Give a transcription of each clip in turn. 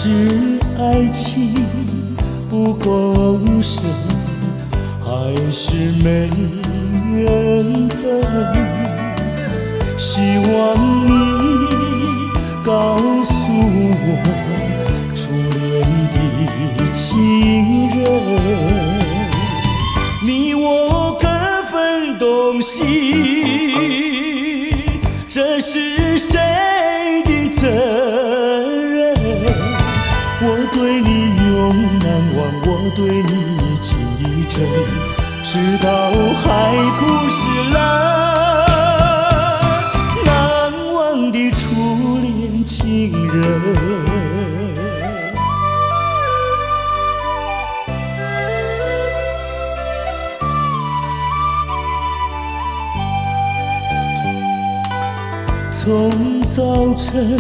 是爱情不够深，还是没缘分？希望你告诉我，初恋的情人，你我各分东西，这是谁的责任？我对你永难忘，我对你情意真，直到海枯石烂，难忘的初恋情人。从早晨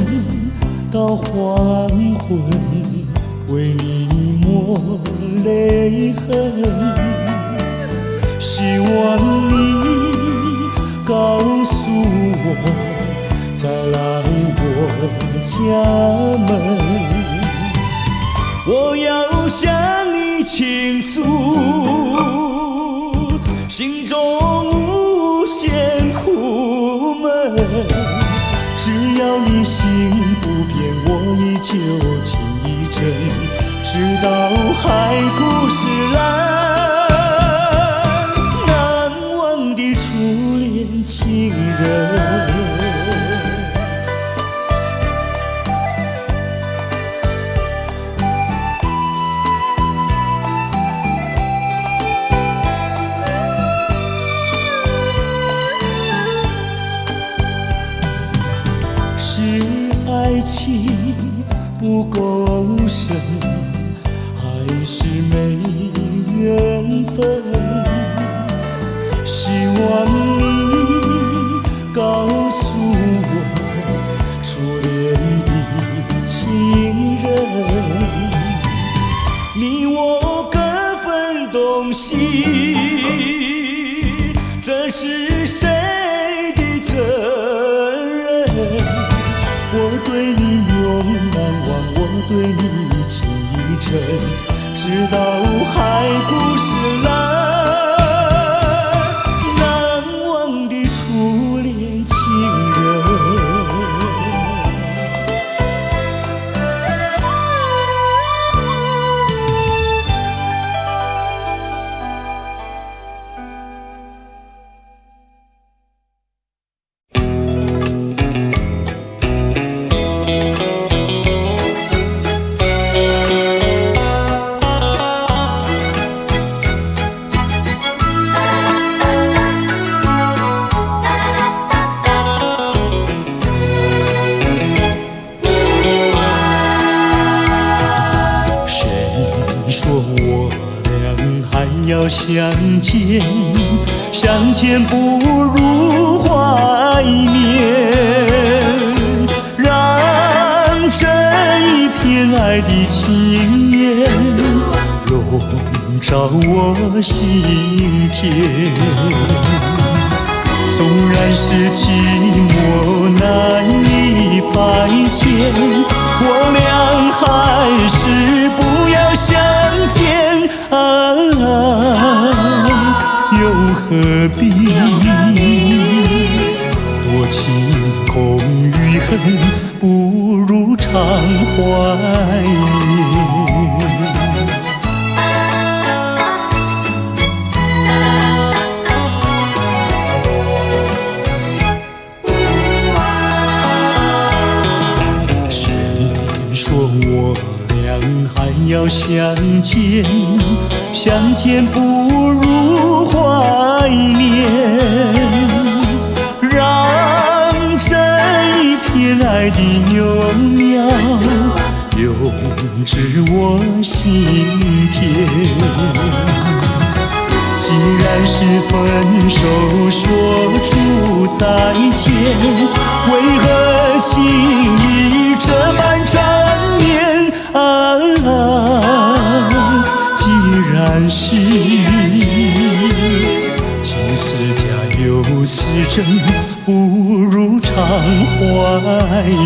到黄昏，为你抹泪痕，希望你告诉我，再来我家门，我要向你倾诉心中无限苦闷，只要你心不变，我依旧情意真，直到海枯石烂，难忘的初恋情人。是爱情不够深，还是没缘分？希望你告诉我，初恋的情人，你我各分东西，这是谁的责任？我对你永难忘，我对你情意真，直到海枯石烂，难忘的初恋情人。相见，相见不如怀念，让这一片爱的情焰笼罩我心田。纵然是寂寞难以排遣，我俩还是不要相见又何必多情空余恨，不如常怀念。谁说我俩还要相见？相见不如怀念，让这一片爱的幼苗永植我心田。既然是分手说出再见，为何情意这般缠绵既然是情是假又是真，不如常怀念。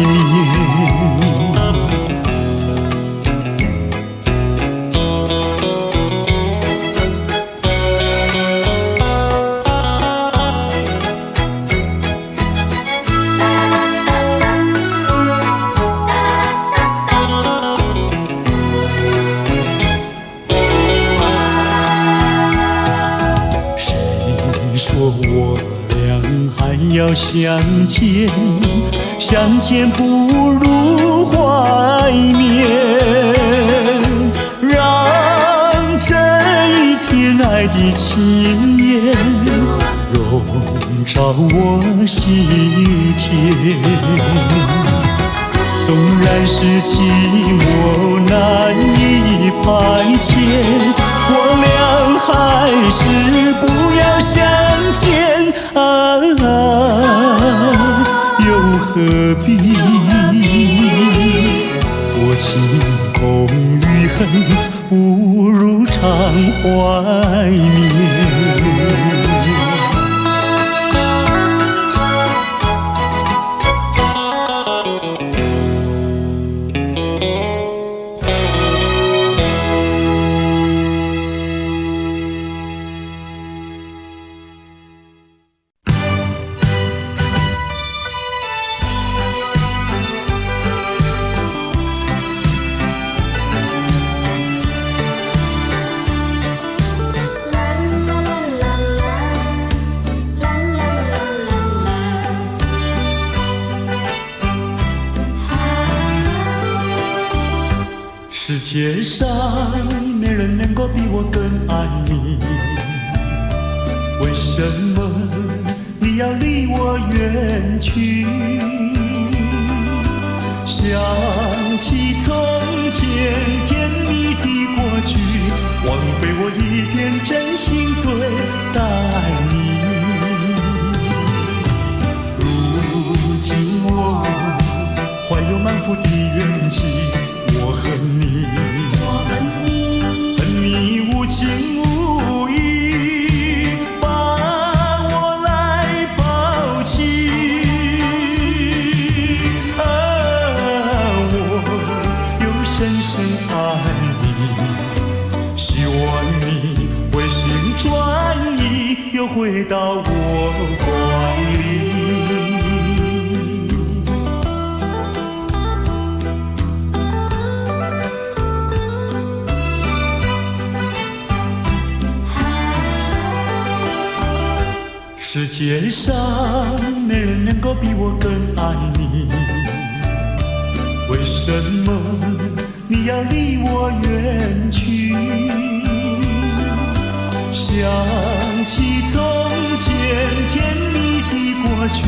相见，相见不如怀缅，让这一片爱的情缘笼罩我心田。纵然是寂寞难以排遣，我俩还是不要相见啊，又何必多情空余恨，不如常怀缅。世界上没人能够比我更爱你，为什么你要离我远去？想起从前甜蜜的过去，枉费我一片真心对待你。如今我怀有满腹的怨气，我恨你，恨你无情无义，把我来抛弃。啊，我又深深爱你，希望你回心转意，又回到我怀里。世界上没人能够比我更爱你，为什么你要离我远去？想起从前甜蜜的过去，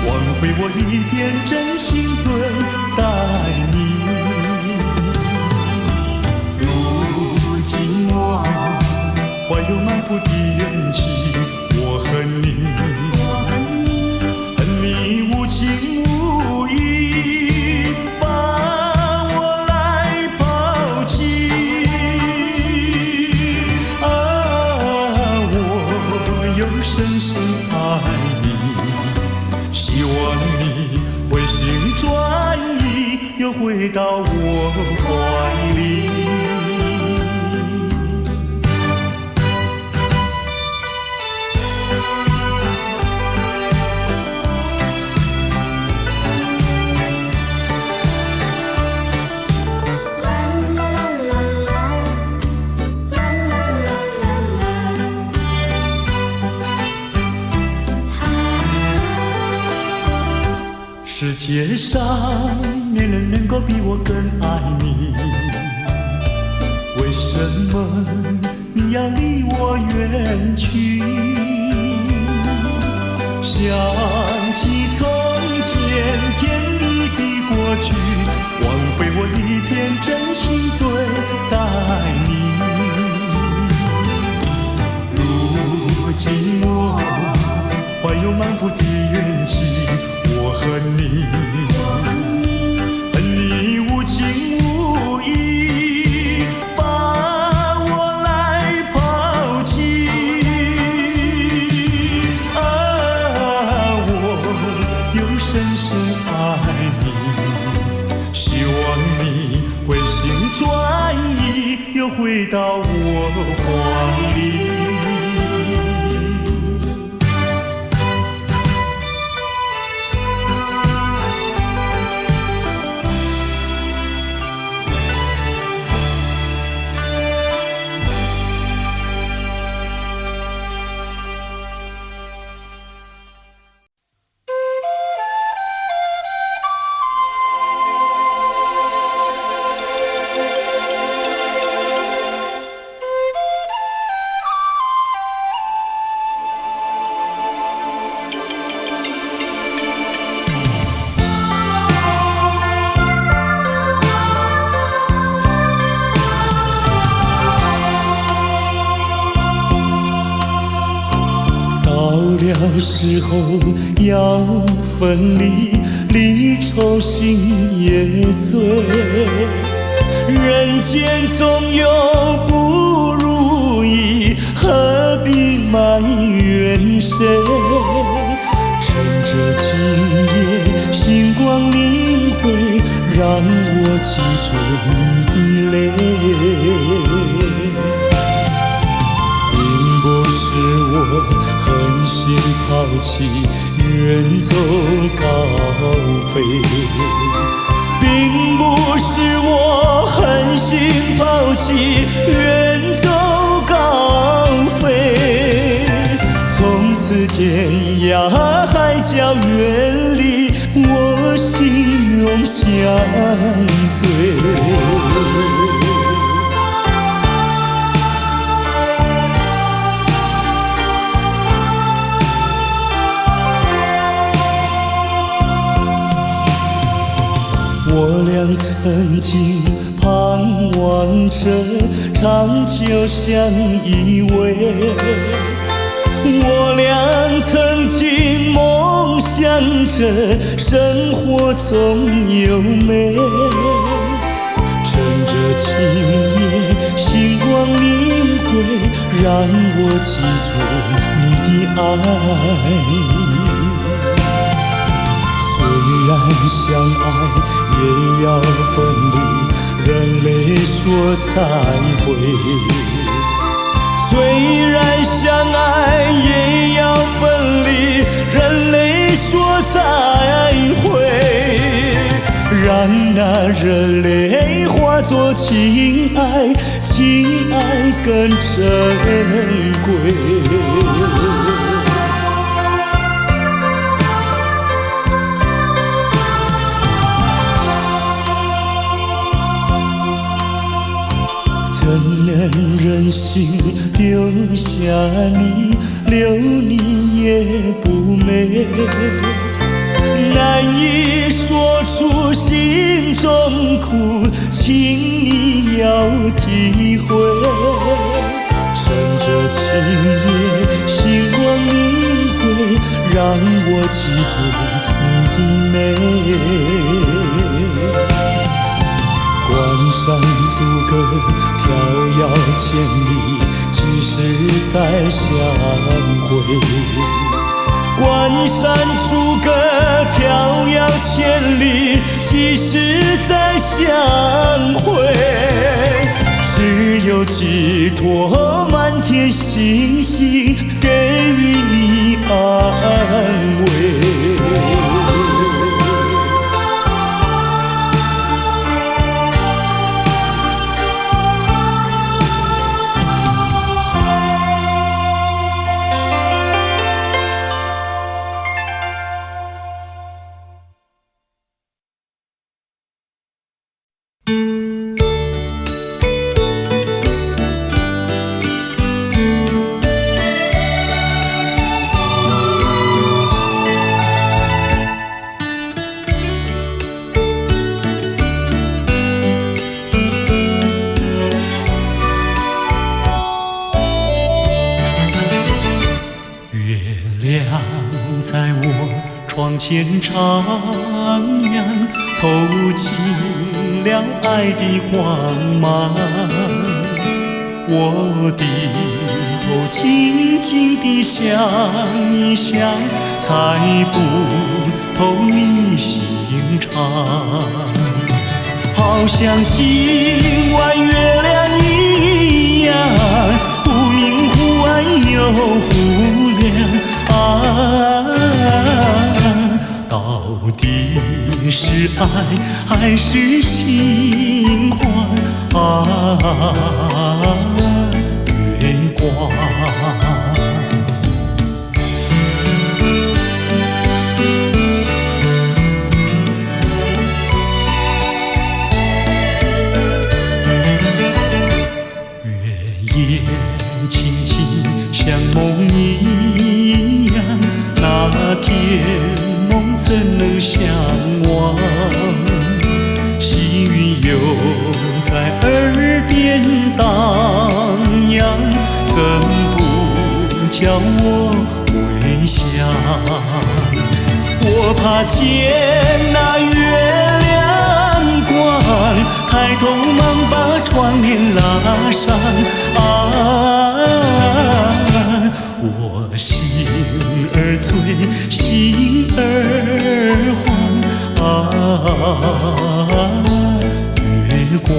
枉费我一片真心对待你。如今我怀有满腹的怨气，我恨你，恨你无情无义，把我来抛弃。啊，我又深深爱你，希望你回心转意，又回到我怀里。世界上没人能够比我更爱你，为什么你要离我远去？想起从前甜蜜的过去，枉费我一片真心对待你。如今我怀有满腹的怨气，我恨你，恨你无情无义，把我来抛弃。啊，我又深深爱你，希望你回心转意，又回到我怀里。时候要分离，离愁心也碎。人间总有不如意，何必埋怨谁？趁着今夜星光明辉，让我记住你的泪。并不是我狠心抛弃，远走高飞，并不是我狠心抛弃，远走高飞。从此天涯海角远离，我心永相随。我俩曾经盼望着长久相依偎，我俩曾经梦想着生活总有美。趁着今夜星光明辉，让我记住你的爱。虽然相爱也要分离，人泪说再会。虽然相爱也要分离，人泪说再会。让那热泪化作情爱，情爱更珍贵。怎能忍心丢下你，留你也不美。难以说出心中苦，请你要体会。趁着今夜星光明辉，让我记住你的美。关山阻隔，迢遥千里，几时再相会？关山阻隔，迢遥千里，几时再相会？只有寄托满天星星，给予你安慰。窗前徜徉，透进了爱的光芒。我低头静静地想一想，猜不透你心肠。好像今晚月亮一样，忽明忽暗又忽亮。到底是爱还是心慌？月光。月夜轻轻像梦一样，那天梦怎能相忘？细雨又在耳边我怕见那月亮光，抬头忙把窗帘拉上。我心儿醉，心儿慌，月光。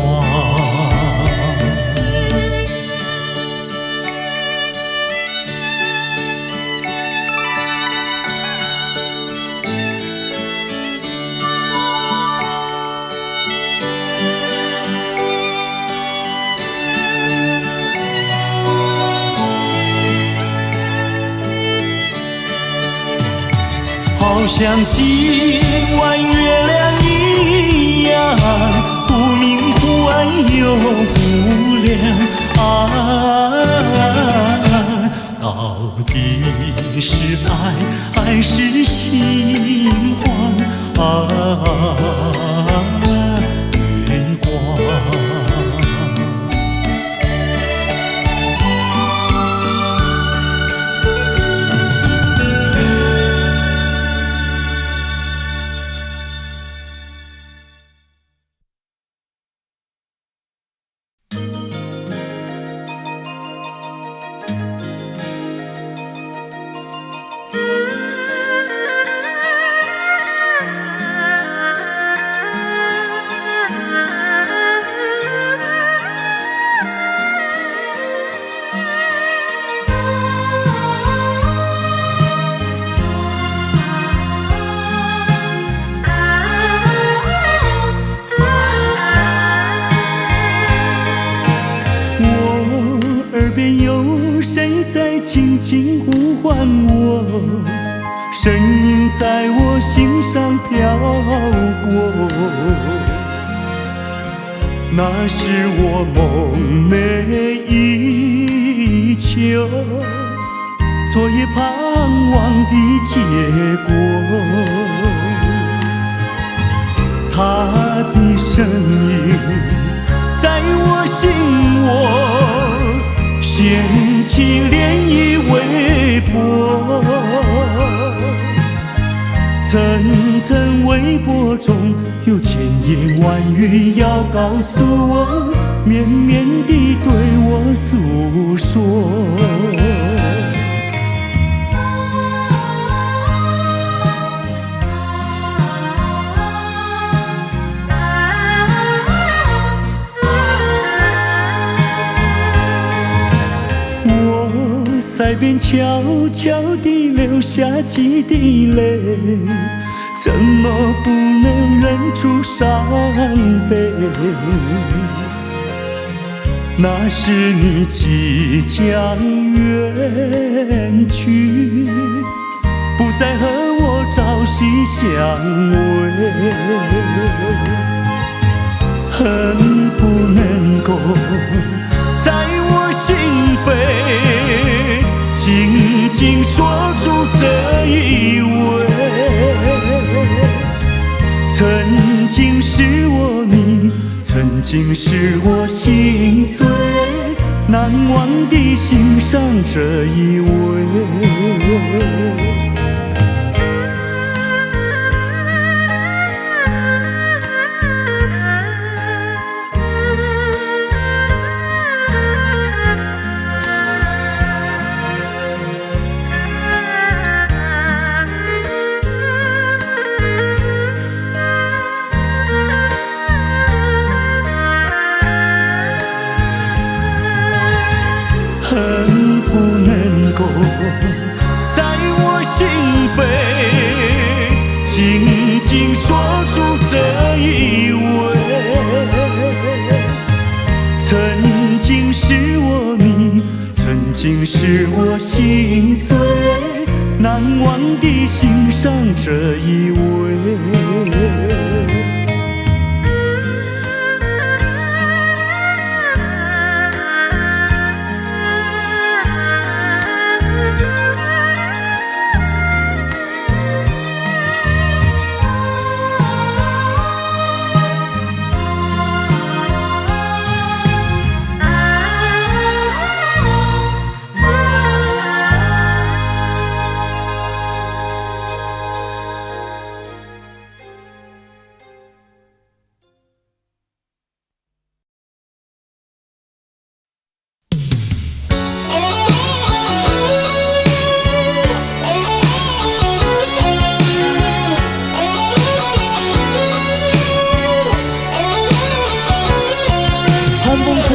好像今晚月亮一样，忽明忽暗又忽亮。到底是爱还是心慌？月光。轻轻呼唤我，声音在我心上飘过。那是我梦寐以求，昨夜盼望的结果。他的声音在我心窝，掀起涟漪微波，层层微波中有千言万语要告诉我，绵绵地对我诉说。腮边悄悄地流下几滴泪，怎么不能忍住伤悲？那是你即将远去，不再和我朝夕相偎，恨不能够在我心扉紧紧锁住这一吻，曾经是我你，曾经是我心碎，难忘地欣赏这一吻。恨不能够在我心扉紧紧锁住这一吻，曾经是我你，曾经是我心碎，难忘地欣赏这一吻。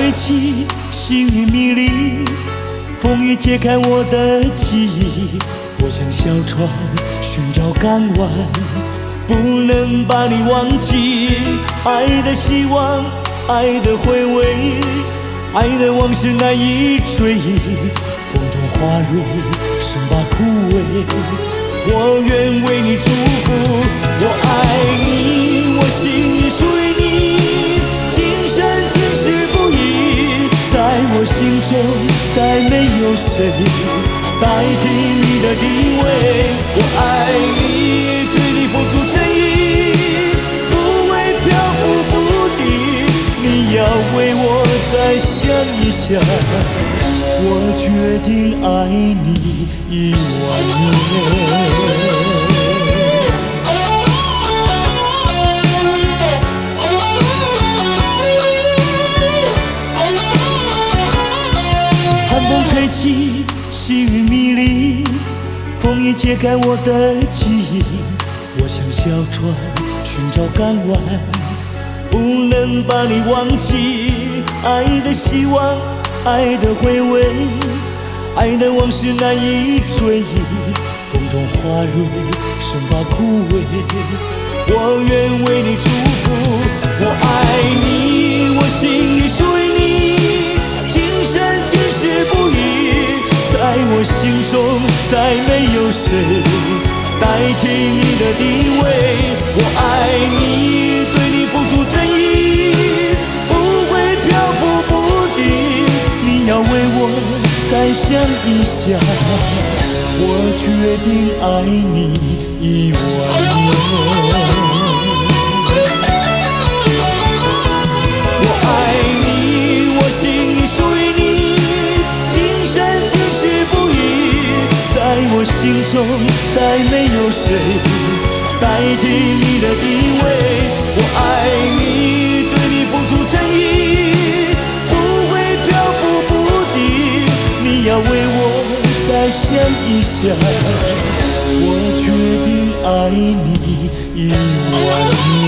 吹起，星云迷离，风雨揭开我的记忆。我像小船寻找港湾，不能把你忘记。爱的希望，爱的回味，爱的往事难以追忆。风中花蕊生把枯萎，我愿为你祝福。我爱你，我心里属于你，今生今世不移。在我心中再没有谁代替你的地位。我爱你，对你付出真意，不会漂浮不定。你要为我再想一想，我决定爱你10000年。寒风吹起，细雨迷离，风雨揭开我的记忆。我像小船寻找港湾，不能把你忘记。爱的希望，爱的回味，爱的往事难以追忆。风中花蕊生把枯萎，我愿为你祝福。我爱你，我心里属于你，今生今世不移。在我心中再没有谁代替你的地位。我爱你，对你付出真意，不会漂浮不定。你要为我再想一想，我决定爱你10000年。我爱你，我心里属于你，今生今世不移。在我心中再没有谁代替你的地位。我爱你，对你付出真意，不会漂浮不定。你要为我再想一想，我决定爱你10000年。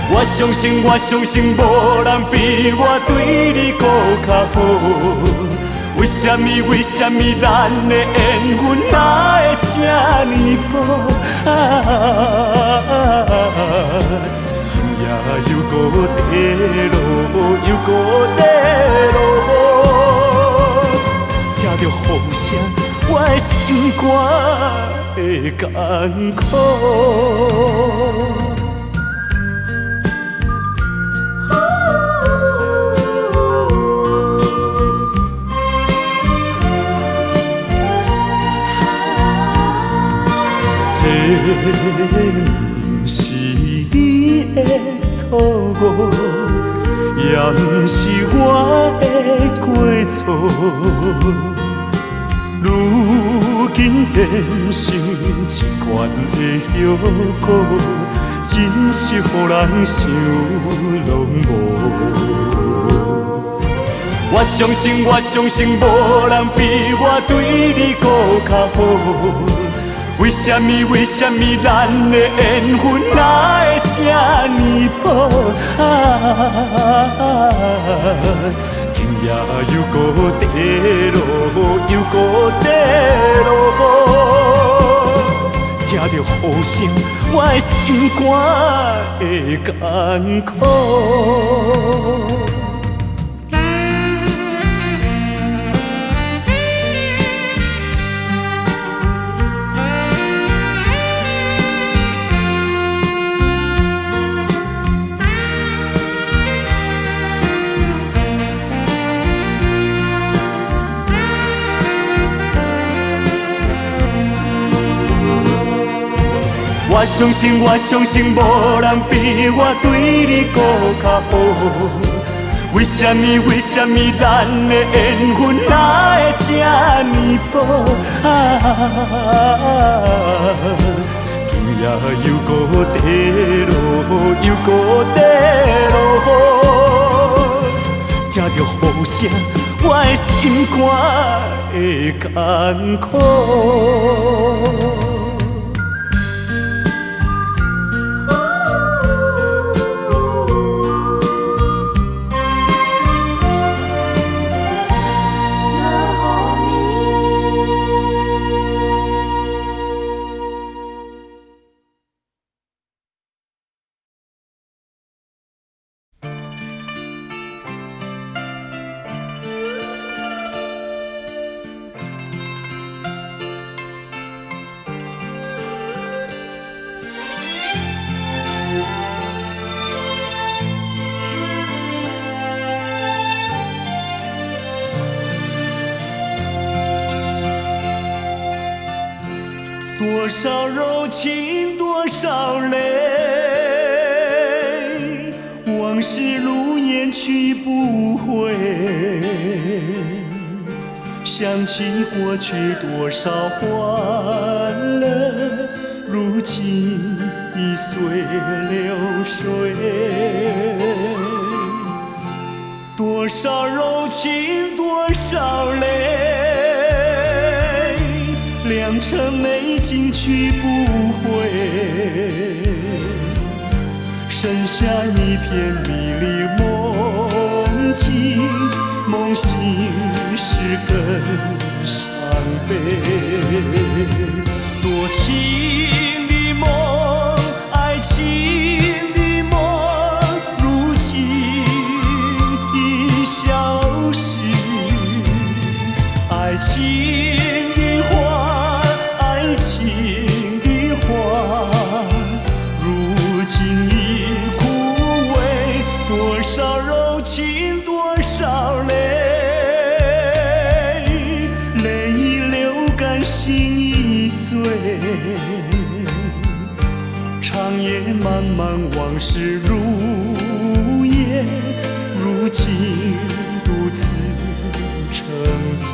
我相信无人比我对你搁较好，为什么咱的缘分哪会这呢薄？也又搁在落，又搁在落，听着风声，我的心肝会艰苦。不是你的错误，也不是我的过错。如今变成一罐的药果，真是予人想拢无。我相信无人比我对你搁较好。为什么咱的缘分哪会这呢薄今夜又搁地落，又搁地落，听着雨声，我的心肝会艰苦。我相信，无人比我对你搁较好。为什么咱的缘分哪会这呢薄今夜又搁地落，又搁地落，听着雨声，我的心肝会艰苦。多少柔情，多少泪，往事如烟去不回。想起过去多少欢乐，如今已随流水。多少柔情，多少泪。良辰美景去不回，剩下一片迷离梦境，梦醒时更伤悲。多情的梦，爱情的梦，如今已消失，爱情长夜漫漫，往事如烟，如今独自沉醉。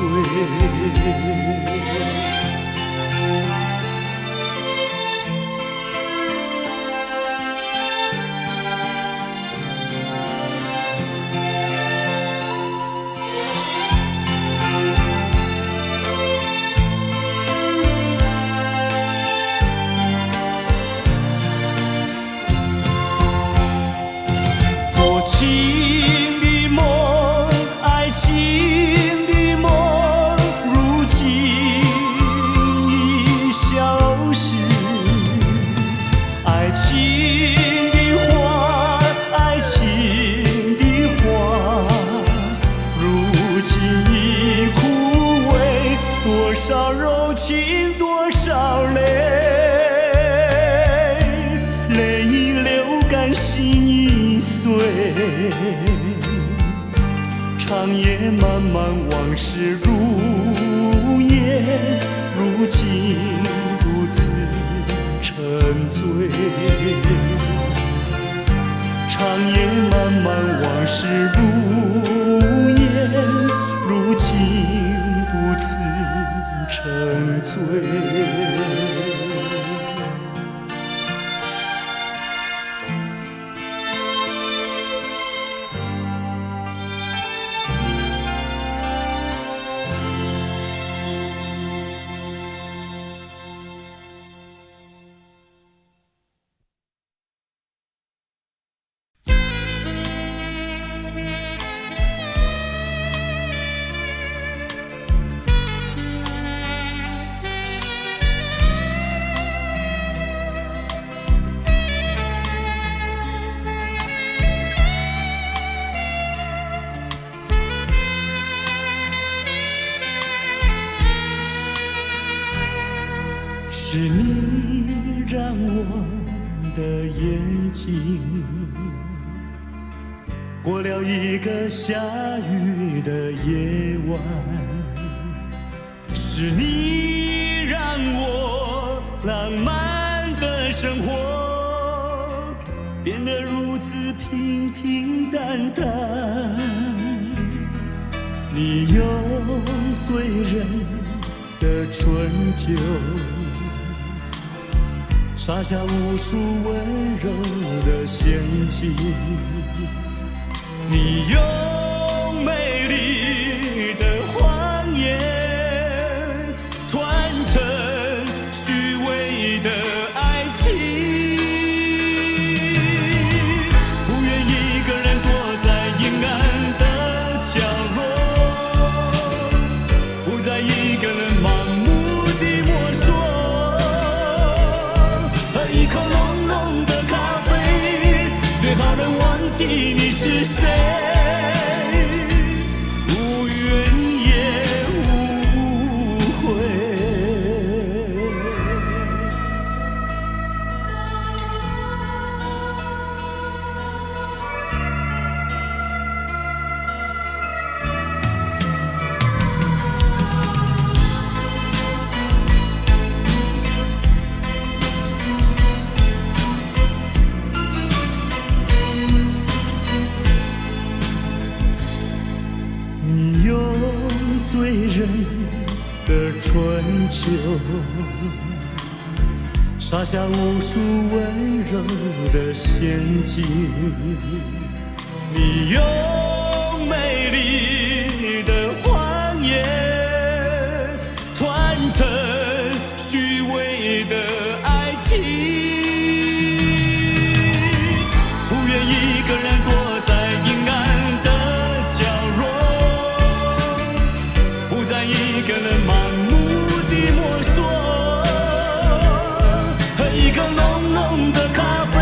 长夜漫漫，往事如烟，如今独自沉醉。长夜漫漫，往事如烟，如今独自沉醉。眼睛。过了一个下雨的夜晚，是你让我浪漫的生活变得如此平平淡淡。你用醉人的春酒洒下无数温柔的陷阱，你用美丽的谎言团成虚伪的爱情，不愿一个人躲在阴暗的角落，不再一个人盲目地摸索，喝一口浓浓的咖啡，最好能忘记你是谁。醉人的春秋洒下无数温柔的陷阱，你用美丽的谎言团成虚伪的爱情，不愿一个人躲在阴暗的角落，不再一个人盲目地摸索，喝一口浓浓的咖啡，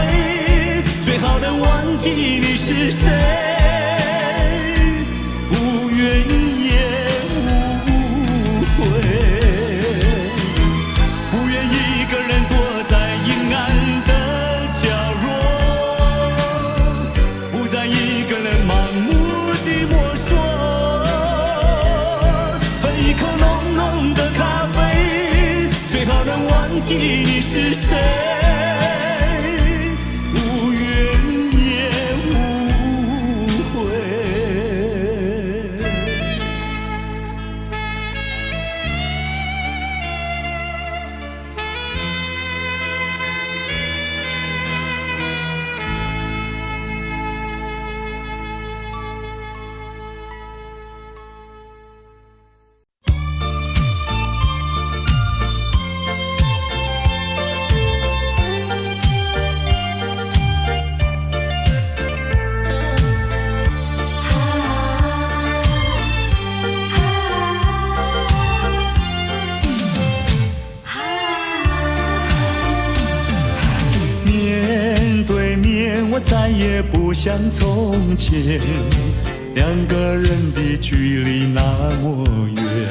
最好能忘记你是谁，无怨也无悔，不愿一个人躲在阴暗的角落，不再一个人盲目地摸索，一口浓浓的咖啡，最好能忘记你是谁，无怨也无悔。再也不像从前，两个人的距离那么远。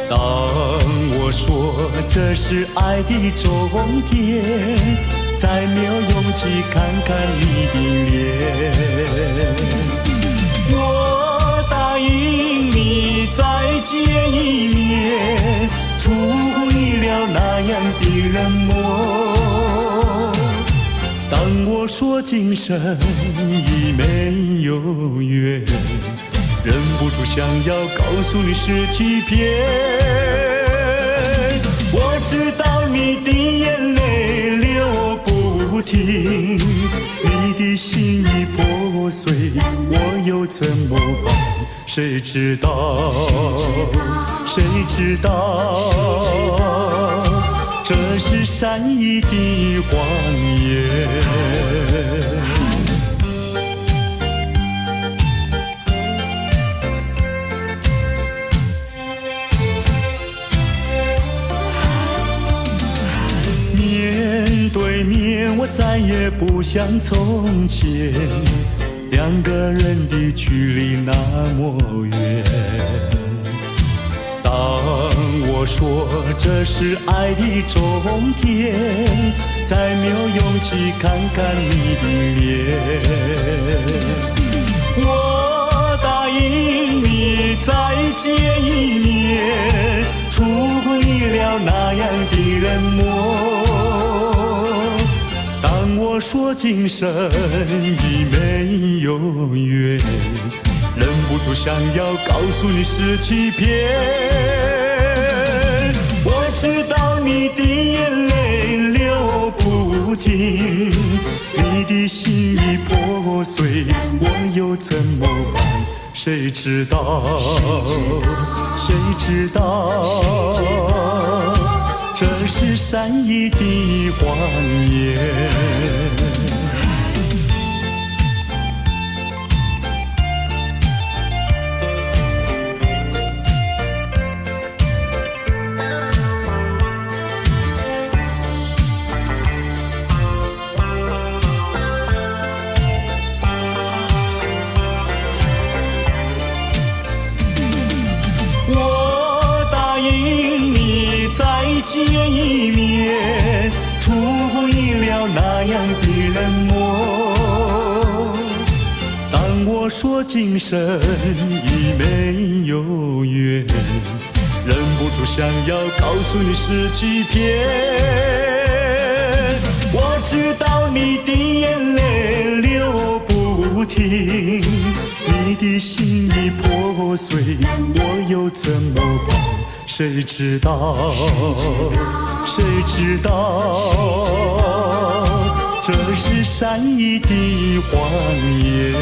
当我说这是爱的终点，再没有勇气看看你的脸。我答应你再见一面，出乎意料那样的冷漠。当我说今生已没有缘，忍不住想要告诉你是欺骗。我知道你的眼泪流不停，你的心已破碎，我又怎么办？谁知道？谁知道？这是善意的谎言。面对面，我再也不像从前，两个人的距离那么远。当我说这是爱的终点，再没有勇气看看你的脸。我答应你再见一面，除不了那样的冷漠。当我说今生已没有缘，忍不住想要告诉你是欺骗。我知道你的眼泪流不停，你的心已破碎，我又怎么办？谁知道？谁知道？这是善意的谎言。见一面，出乎意料那样的冷漠。当我说今生已没有缘，忍不住想要告诉你是欺骗。我知道你的眼泪流不停，你的心已破碎，我又怎么办？谁知道？谁知道？这是善意的谎言。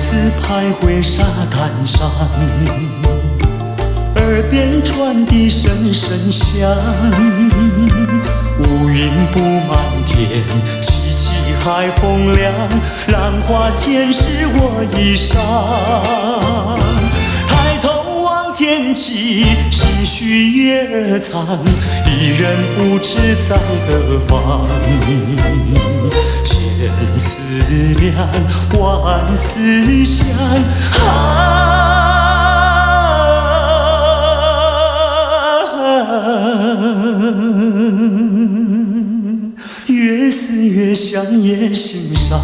自徘徊沙滩上，耳边传递声声响。乌云布满天，凄凄海风凉，浪花溅湿我衣裳。抬头望天际，心绪夜藏，一人不知在何方。千思量，万思想，越思越想也心伤。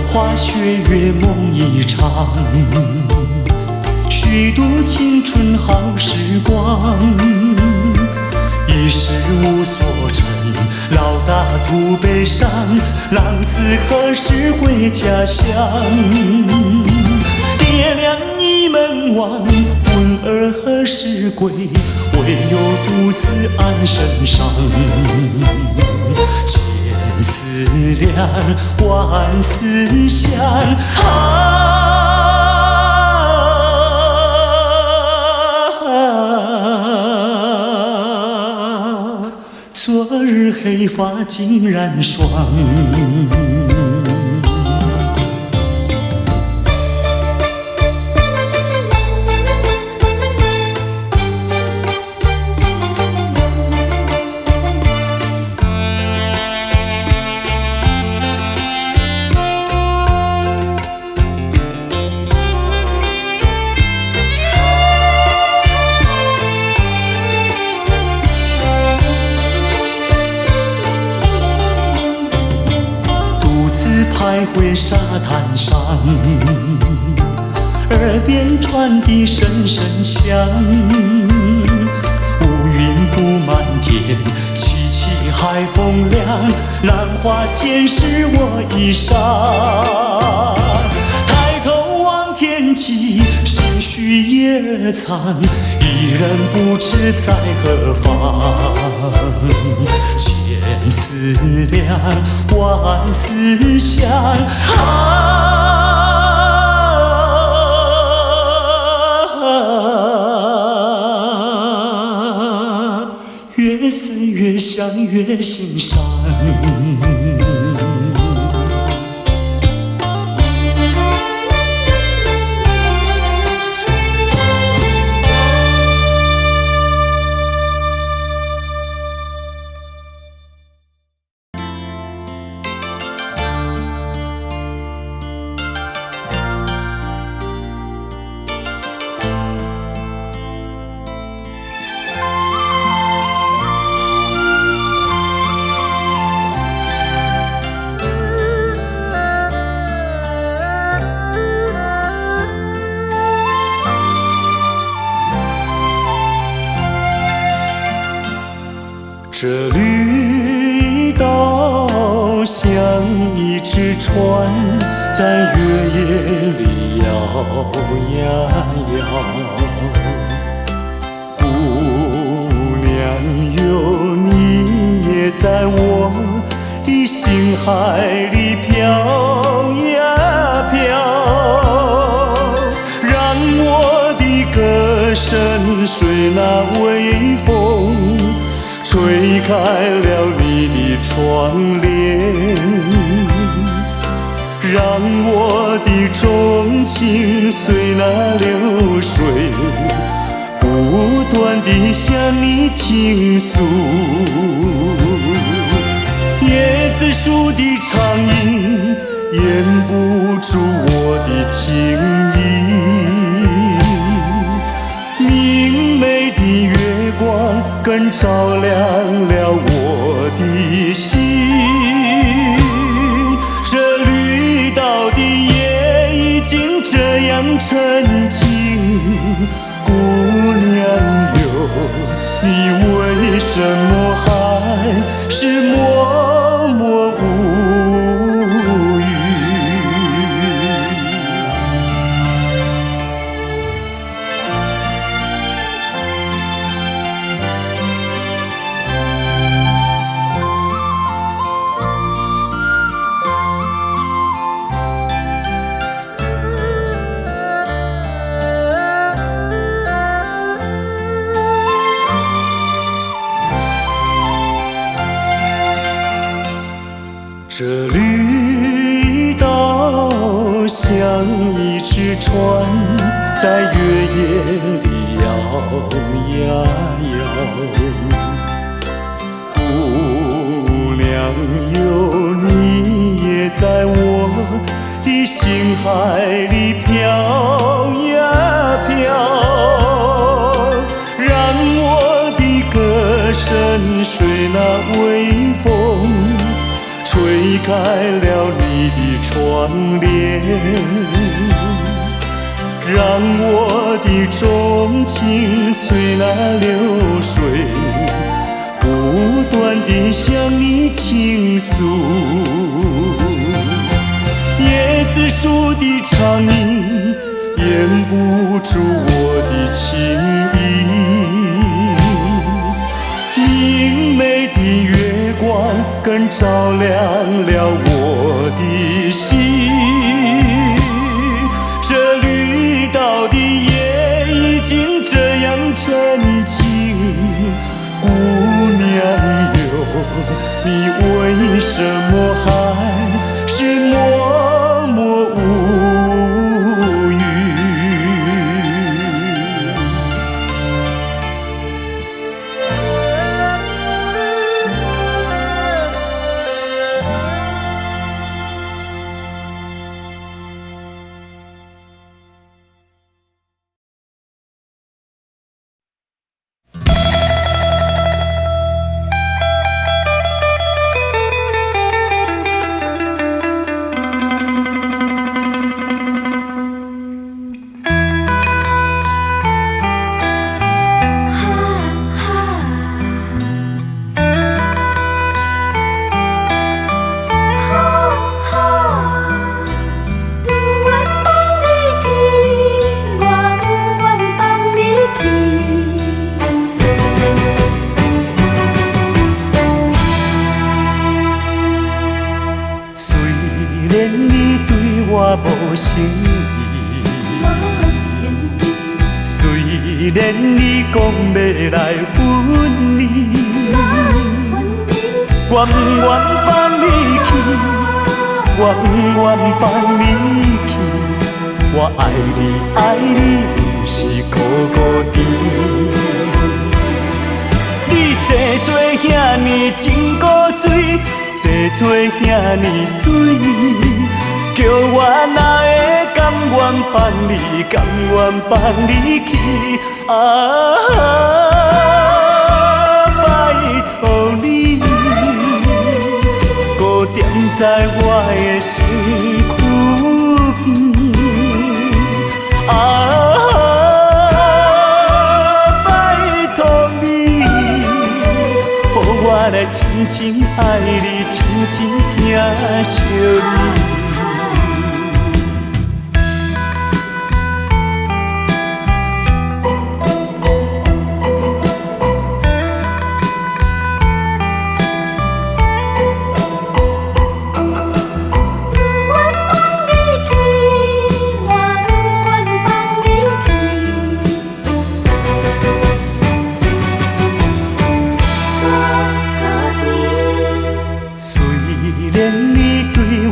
花雪月梦一场，虚度青春好时光。一时无所成，老大徒悲伤，浪子何时回家乡？爹娘倚门望，问儿何时归？唯有独自安身上。千思量，万思想，昨日黑发竟然霜。徘徊沙滩上，耳边传递声声响。乌云布满天，凄凄海风凉，浪花溅湿我衣裳。抬头望天际，心绪夜藏，一人不知在何方。千思量，万思想，越思越想越心伤。这绿岛像一只船，在月夜里摇呀摇。姑娘哟，你也在我的心海里飘呀飘，让我的歌声随那微风吹开了你的窗帘，让我的钟情随那流水不断地向你倾诉。椰子树的长影掩不住我的情意，明媚的月光更照亮了我的心。这绿岛的夜已经这样沉静，姑娘哟，你为什么还这绿岛像一只船，在月夜里摇呀摇。姑娘哟，你也在我的心海里飘呀飘，让我的歌声随那微风吹开了你的窗帘，让我的钟情随那流水不断地向你倾诉。椰子树的长影掩不住我的情意，明媚的月光更照亮了我的心。这绿岛的夜已经这样沉静，姑娘哟，你为什么还是默默无语？无诚意，虽然你讲要来分离，我不愿放你去，我不愿放你去。我爱你，爱你，不是孤孤单。你生做遐尼真古锥，生做遐尼水。叫我哪会甘愿放你，甘愿放你去？拜托你，搁踮在我的身躯边。拜托你，予我来真真爱你，真真疼惜你。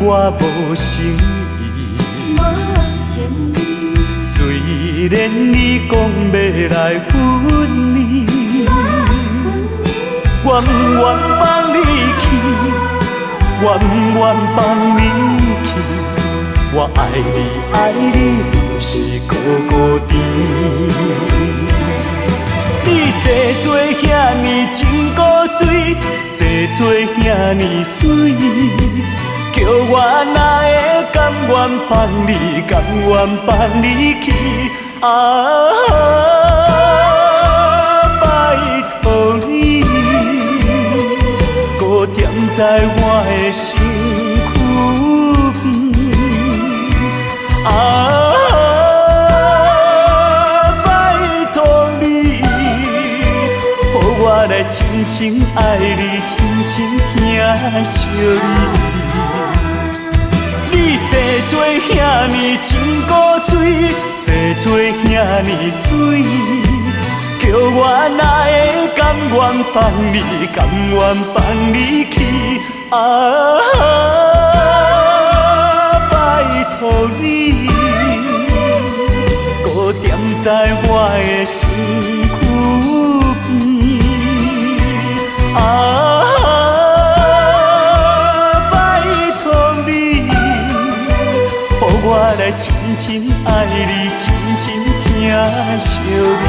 我无诚意，虽然你讲要来分离，我不愿放你去，我不愿放你去。我爱你，爱你，不是孤孤单。你生做遐尼真古锥，生做遐尼水。叫我哪会甘愿放你，甘愿放你去？拜托你，搁踮在我的身躯边。拜托你，予我来真情爱你，真情疼惜你。你生做遐尼真古锥，生做遐尼水，叫我哪会甘愿放你，甘愿放你去？心爱你，深深疼惜你。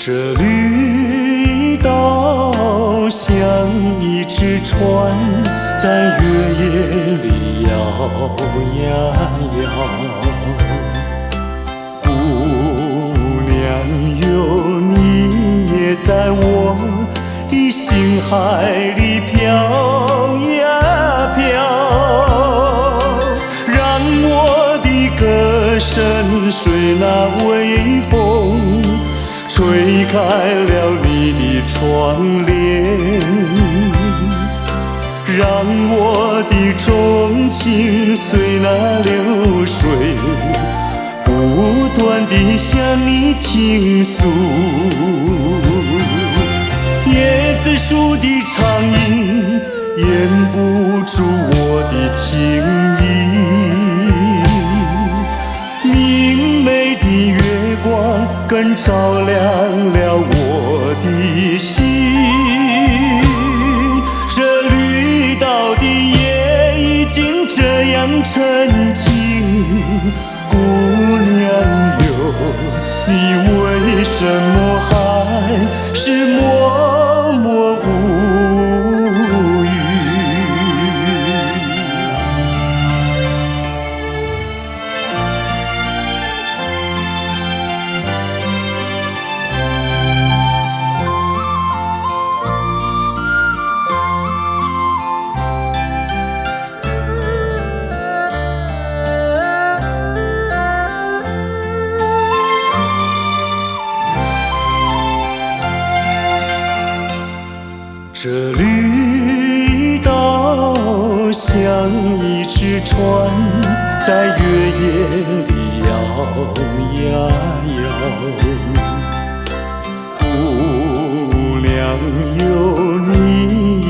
这绿岛像一只船，在月夜里摇呀摇。姑娘哟，你也在我的心海里飘呀飘，让我的歌声随那微风吹开了你的窗帘，让我的钟情随那流水不断地向你倾诉。椰子树的长影掩不住我的情意，明媚的月光更照亮了我的心。这绿岛的夜已经这样沉静，姑娘哟，你为什么还是默默无语？这绿岛像一只船，在月夜里摇呀摇。姑娘哟，你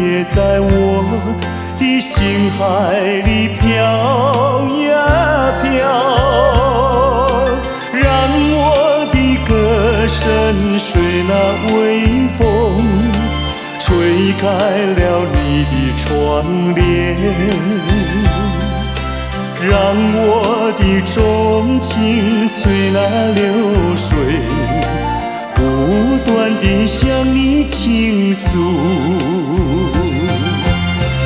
也在我的心海里飘呀飘，让我的歌声随那微风吹开了你的窗帘，让我的钟情随那流水不断地向你倾诉。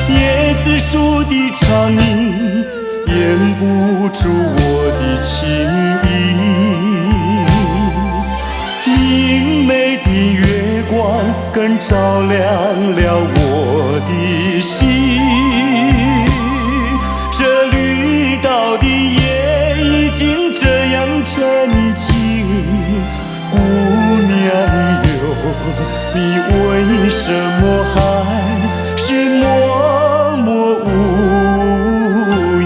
椰子树的长影掩不住我的情意，明媚的月光更照亮了我的心。这绿岛的夜已经这样沉静，姑娘哟，你为什么还是默默无语？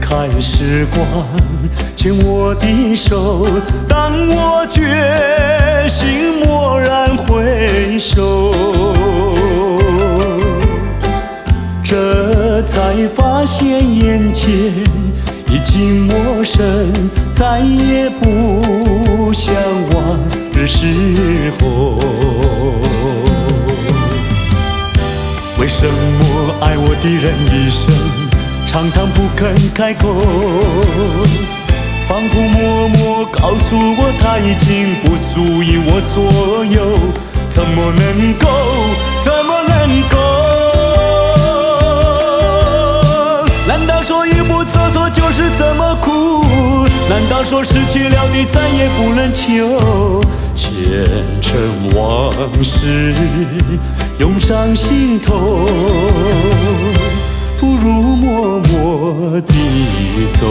看时光牵我的手，当我决心蓦然回首，这才发现眼前已经陌生，再也不像往日时候。为什么爱我的人一生长叹不肯开口，仿佛默默告诉我他已经不属于我所有，怎么能够，怎么能够？难道说一步走错就是这么苦？难道说失去了你再也不能求？前尘往事涌上心头，不如默默地走。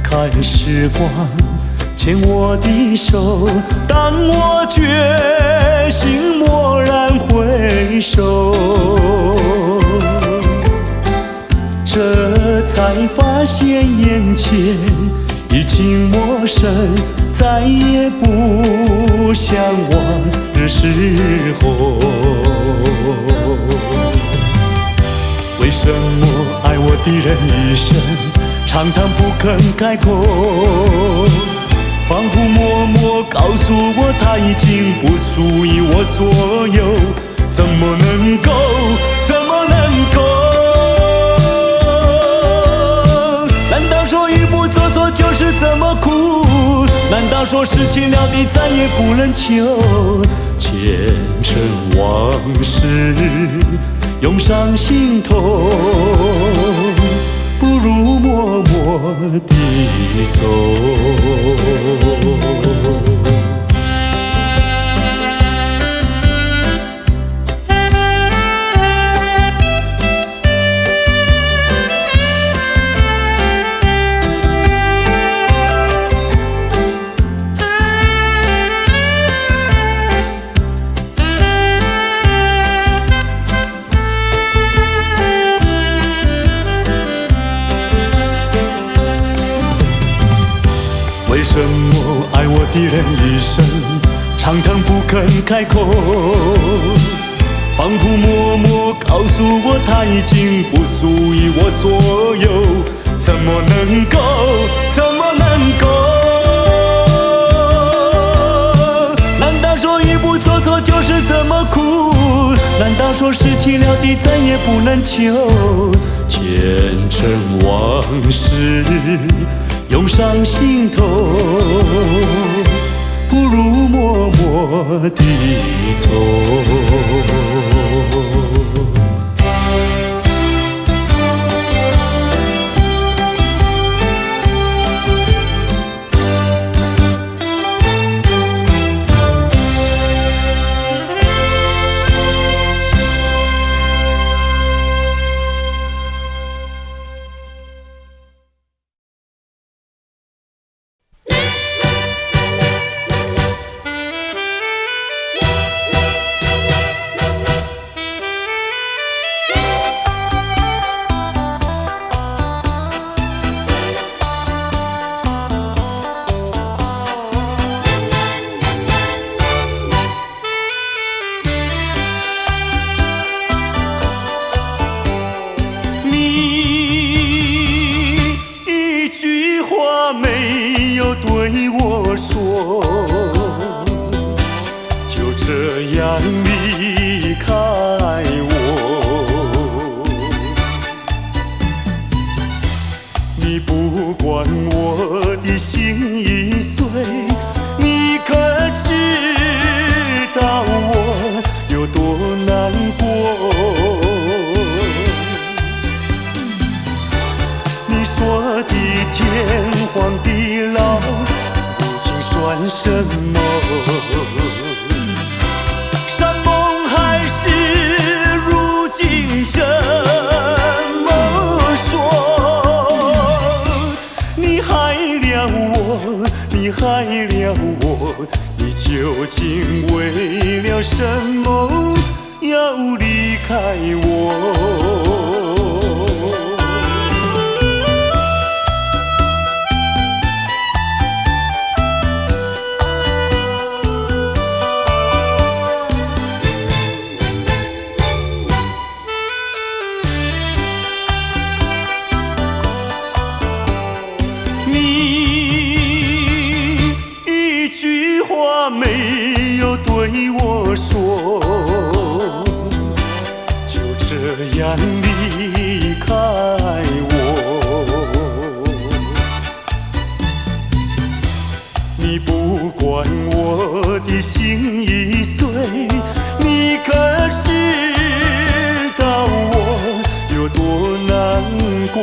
看时光牵我的手，当我决心蓦然回首，这才发现眼前已经陌生，再也不像往日时候。为什么爱我的人一生长叹不肯开口，仿佛默默告诉我他已经不属于我所有，怎么能够，怎么能够？难道说一步走错就是这么苦？难道说失去了你再也不能求？前尘往事涌上心头，不如默默地走。为什么爱我的人一生长叹不肯开口，仿佛默默告诉我他已经不属于我所有，怎么能够，怎么能够？难道说一步走错就是这么苦？难道说失去了你再也不能求？前尘往事涌上心头，不如默默地走。没有对我说，就这样离开我。你不管我的心已碎，你可知道我有多难过？说的天荒地老，如今算什么？山盟海誓，如今怎么说？你害了我，你害了我，你究竟为了什么要离开我？没有对我说，就这样离开我。你不管我的心已碎，你可知道我有多难过？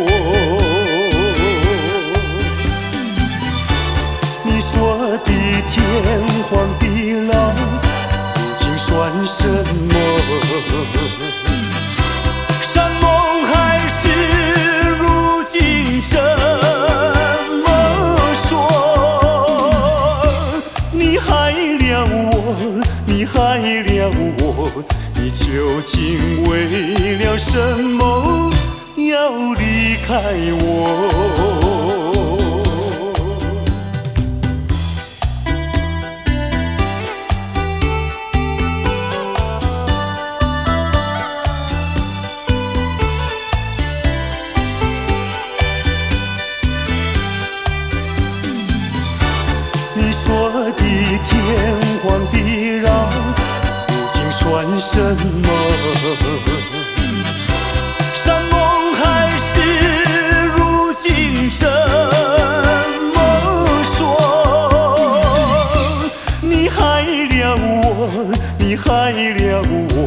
你说的天荒地老，如今算什么？山盟海誓，如今怎么说？你害了我，你害了我，你究竟为了什么要离开我？你说的天荒地老，如今算什么？山盟海誓，如今怎么说？你害了我，你害了我，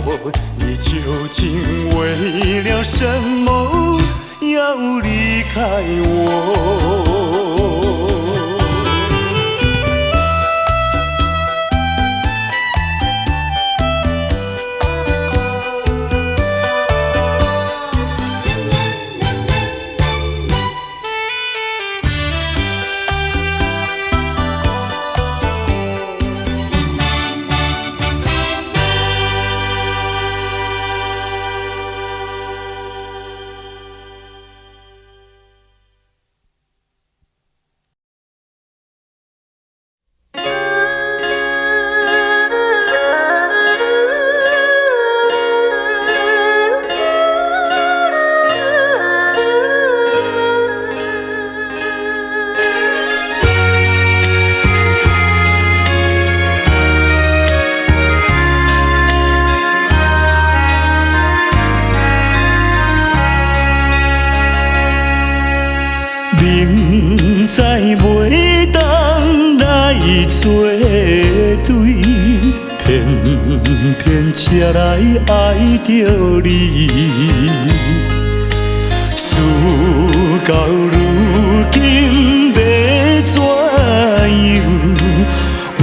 你究竟为了什么要离开我？明知袂当来作对，偏偏才来爱着你。事到如今要怎样，阮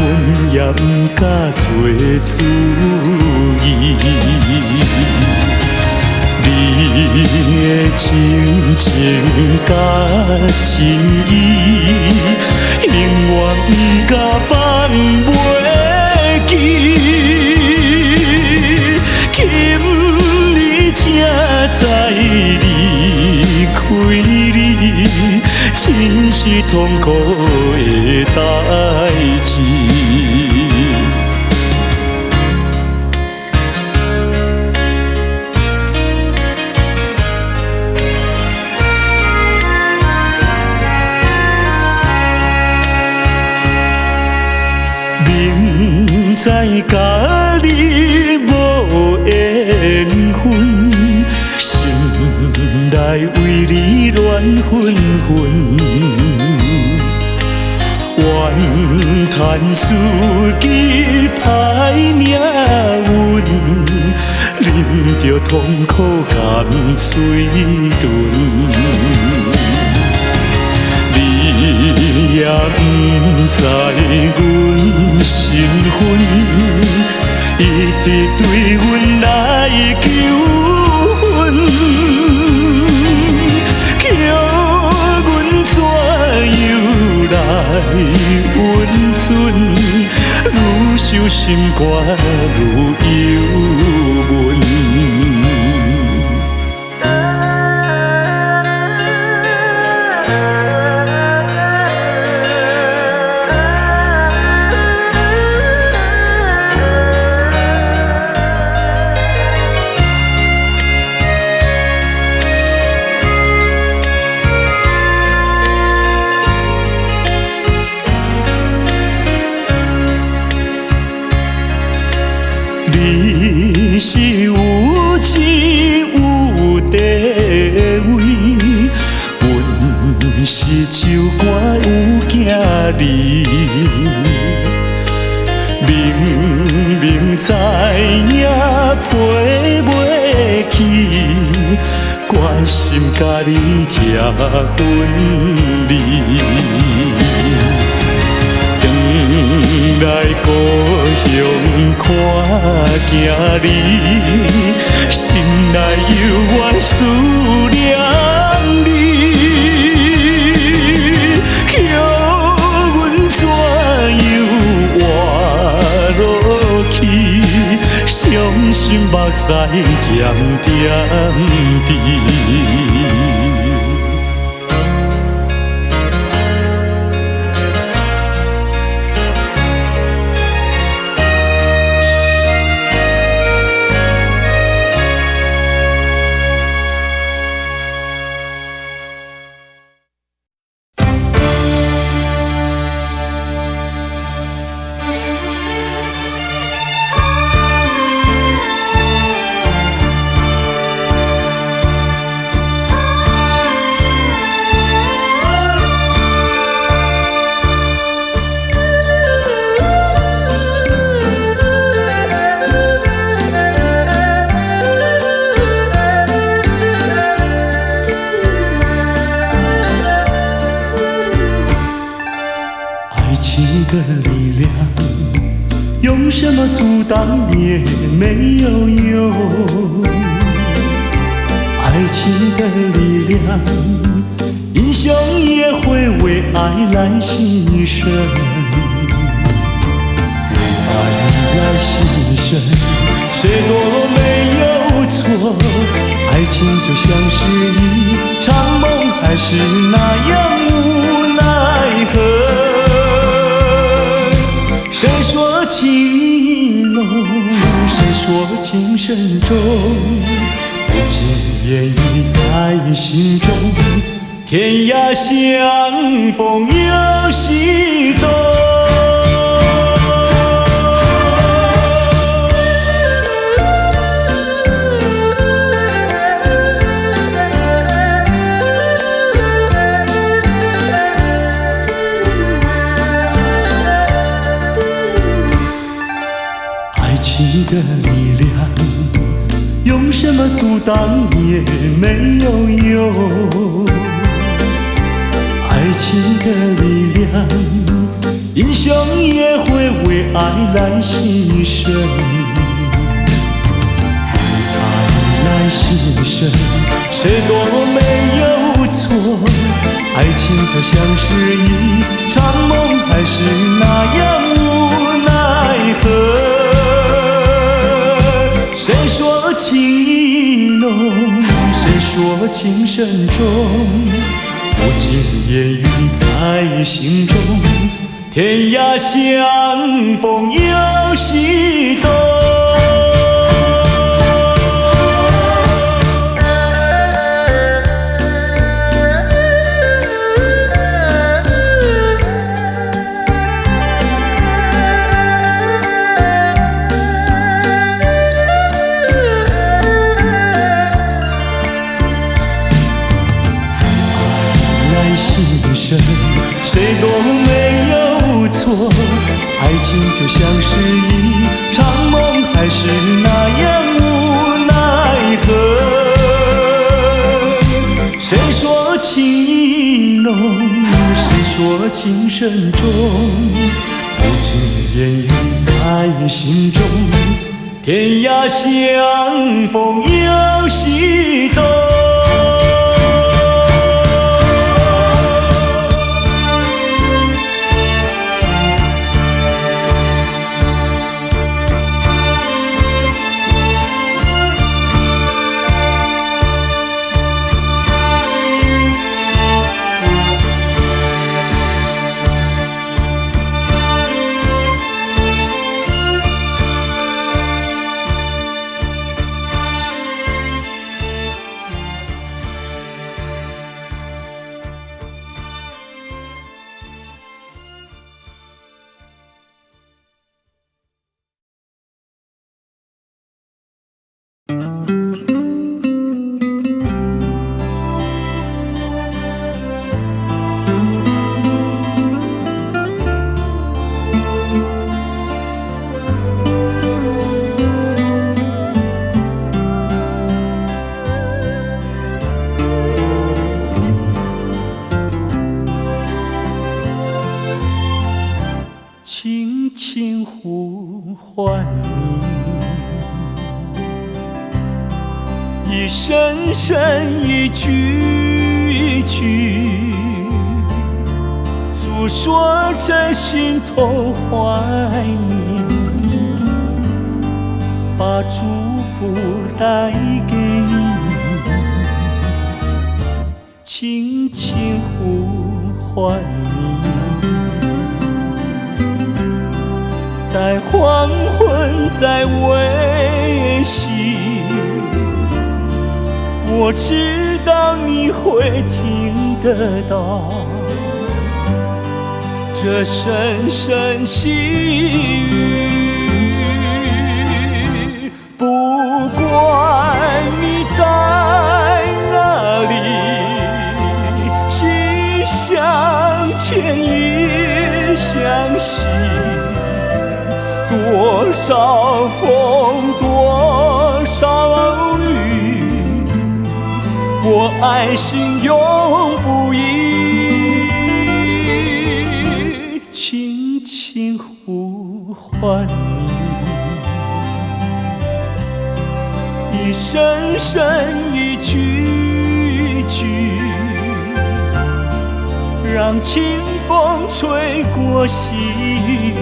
也不敢做主意。你的真情甲真意，永远不甲放袂记。今日才知离开你，真是痛苦的代志。明知甲你无缘分，心内为你乱纷纷，怨叹自己歹命运，啉着痛苦甘水醇。伫对阮来求婚，叫阮怎样来温存？愈想心肝愈忧闷。你是有钱有地位，阮是酒馆有囝儿，明明知影赔袂起，关心甲你拆分离。来故乡看囝儿，心内犹原思念你，叫阮怎样活落去？伤心目屎咸点滴。的力量，用什么阻挡也没有用。爱情的力量，英雄也会为爱来牺牲。为爱来牺牲，谁都没有错。爱情就像是一场梦，还是那样无奈何。谁说情浓，谁说情深重，不尽言语在心中，天涯相逢有心动。的力量，用什么阻挡也没有用。爱情的力量，英雄也会为爱来牺牲。为爱来牺牲，谁都没有错。爱情就像是一场梦，还是那样无奈何。谁说情意浓，谁说情深重，不尽言语在心中，天涯相逢有心动。谁都没有错，爱情就像是一场梦，还是那样无奈何。谁说情意浓，谁说情深重，不尽言语在心中，天涯相逢有时多。轻轻呼唤你，一声声一句句，诉说着心头怀念，把祝福带给你，轻轻呼唤你，在黄昏，在微醺，我知道你会听得到这声声细语。不管你在哪里，心相牵，意相惜。多少风，多少雨，我爱心永不移。轻轻呼唤你，一声声一句句，让清风吹过细雨，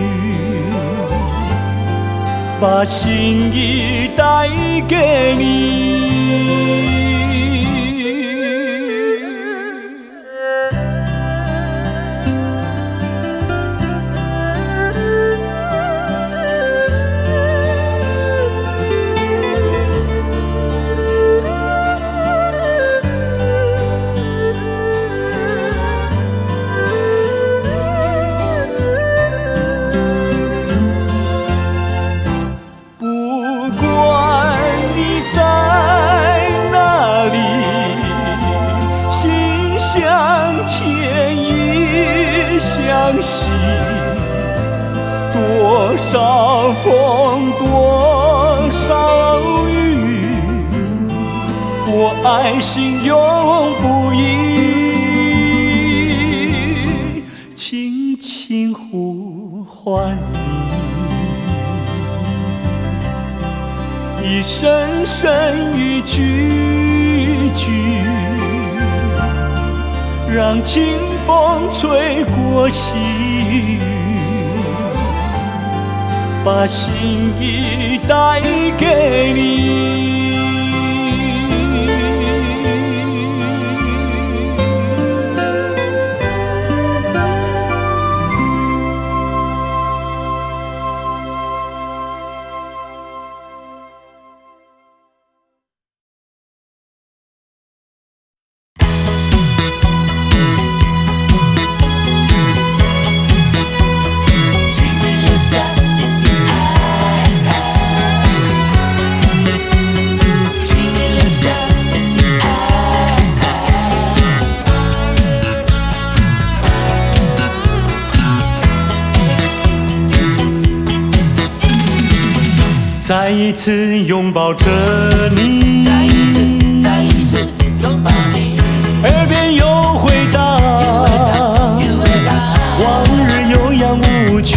把心意带给你。多少风，多少雨，我爱心永不移。轻轻呼唤你，一声声一句句，让清风吹过细雨，把心意带给你。再一次拥抱着你，再一次拥抱你，耳边又回荡，往日悠扬舞曲。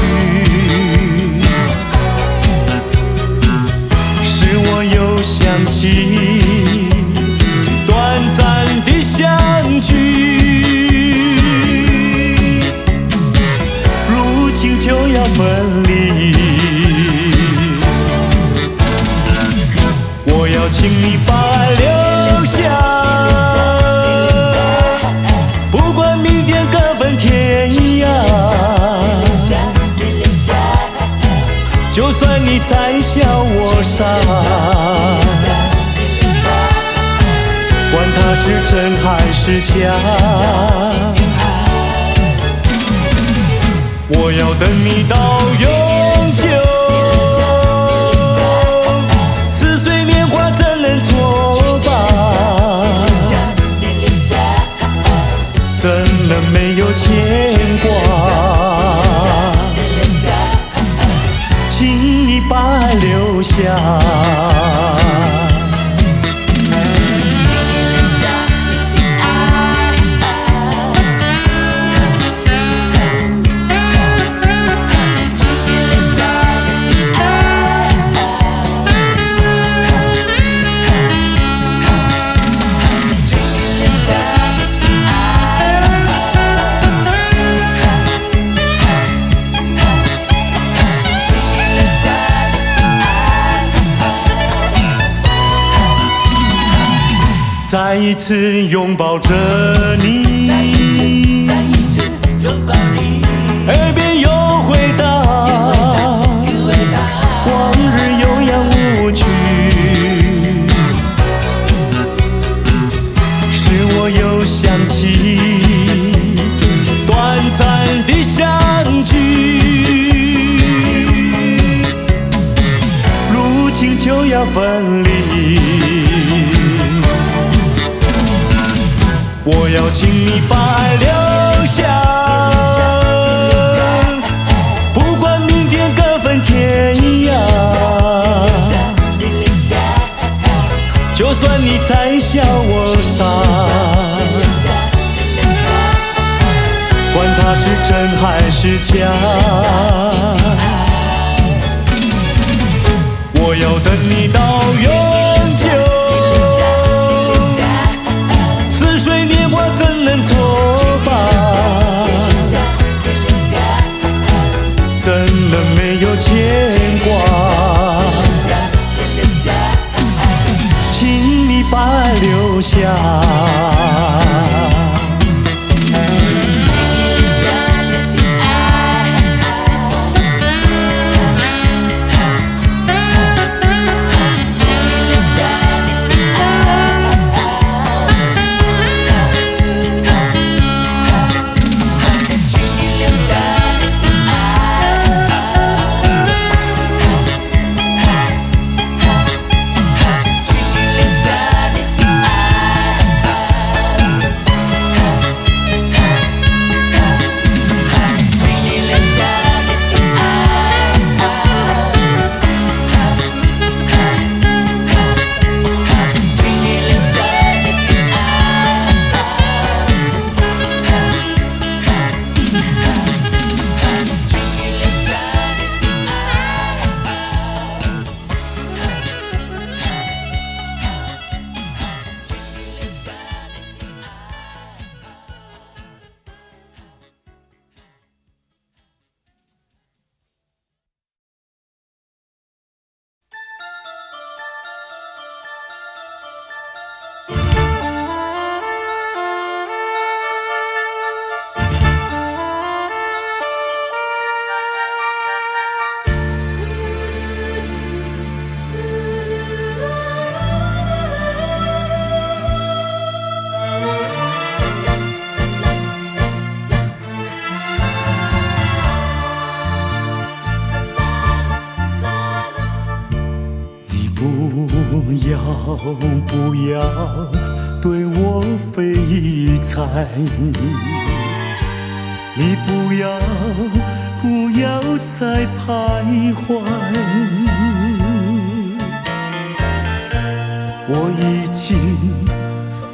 伤。管它是真还是假，我要等你到永久。似水年华怎能作罢？怎能没有牵挂？请你把留下。再一次拥抱着你，再一次拥抱你，耳边又回荡，往日悠扬舞曲，使我又想起短暂的相聚，如今就要分离。我要请你把爱留下，不管明天各分天涯。就算你再笑我傻，管它是真还是假，我要等你到永久。怎能作罢？怎能没有牵挂？请你把留下。不要对我非猜，你不要再徘徊，我已经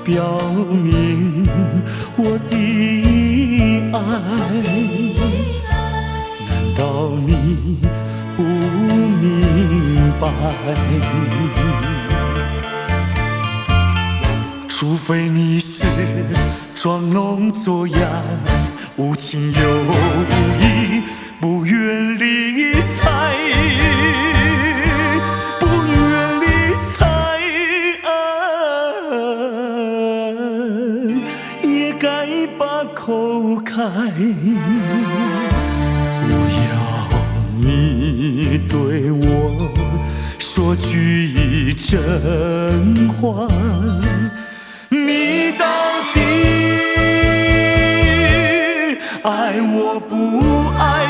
表明我的爱，难道你不明白？除非你是装聋作哑，无情有义，不愿理睬，不愿理睬，也该把口开。我要你对我说句真话，你到底爱我不爱？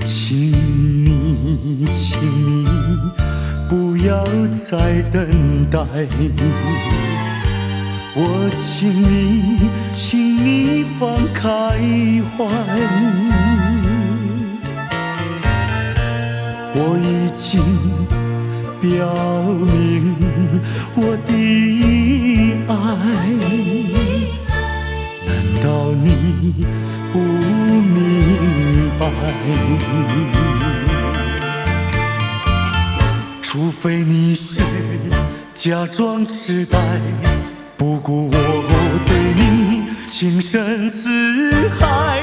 请你不要再等待，我请你放开怀。我已经表明我的爱，难道你不明白？除非你是假装痴呆，不顾我对你情深似海，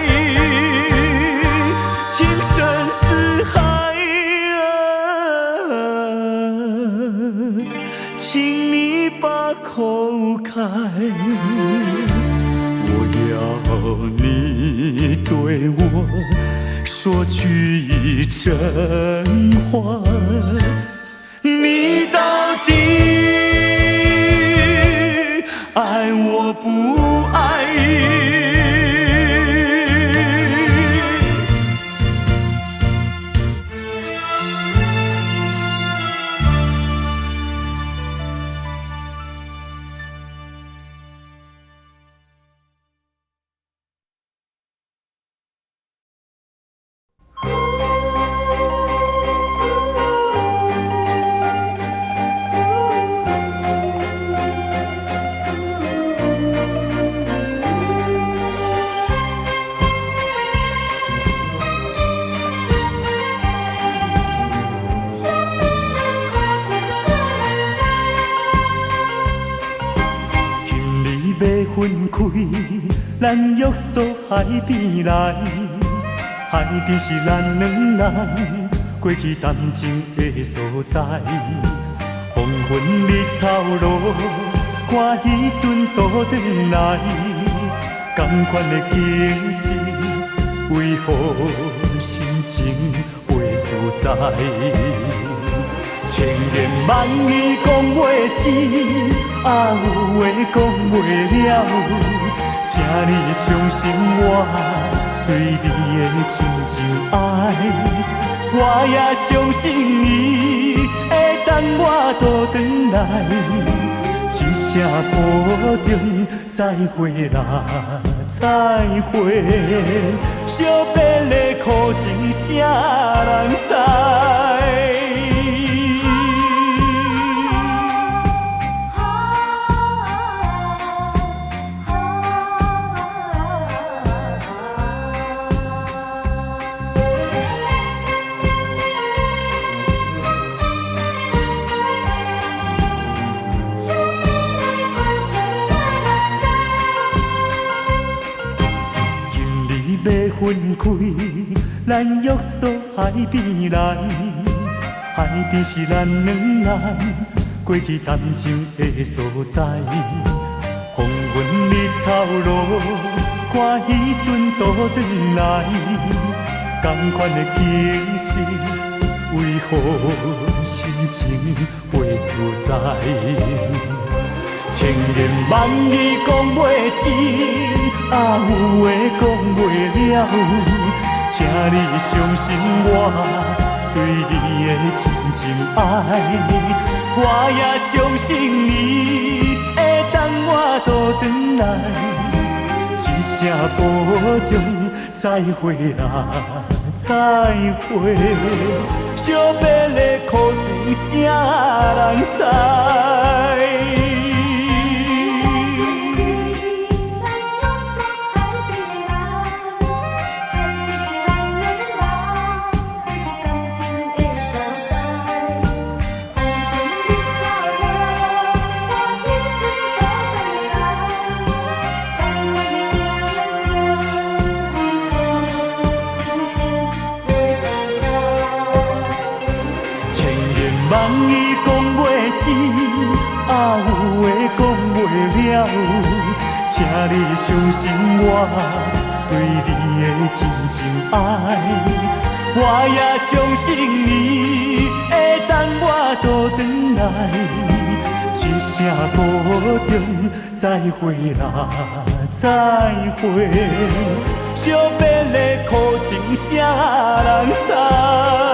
情深似海请你把口开，我要你对我说句真话。你到底爱我不爱？分开，咱约束海边来，海边是咱两人过去谈情的所在。黄昏日头落，看彼阵倒转来，同款的景色，为何心情袂自在？千言万语讲袂尽，有话讲袂了，请你相信我对你的真情爱，我也相信你会等我倒转来，一声保重，再会啦，再会，惜别的苦情啥人知？分开，咱约束海边来，海边是咱两人过去谈情的所在。黄昏日头落，看彼阵倒转来，同款的景色，为何心情袂自在？千言万语讲袂尽，有话讲袂了，请你相信我对你的真情爱，我也相信你会等我倒转来，一声保重，再会啦，再会，惜别的苦情啥人知？情，有话讲袂了，请你相信我对你的真情爱。我也相信你会等我倒转来，一声保重，再会啦，再会。惜别的苦情啥人知？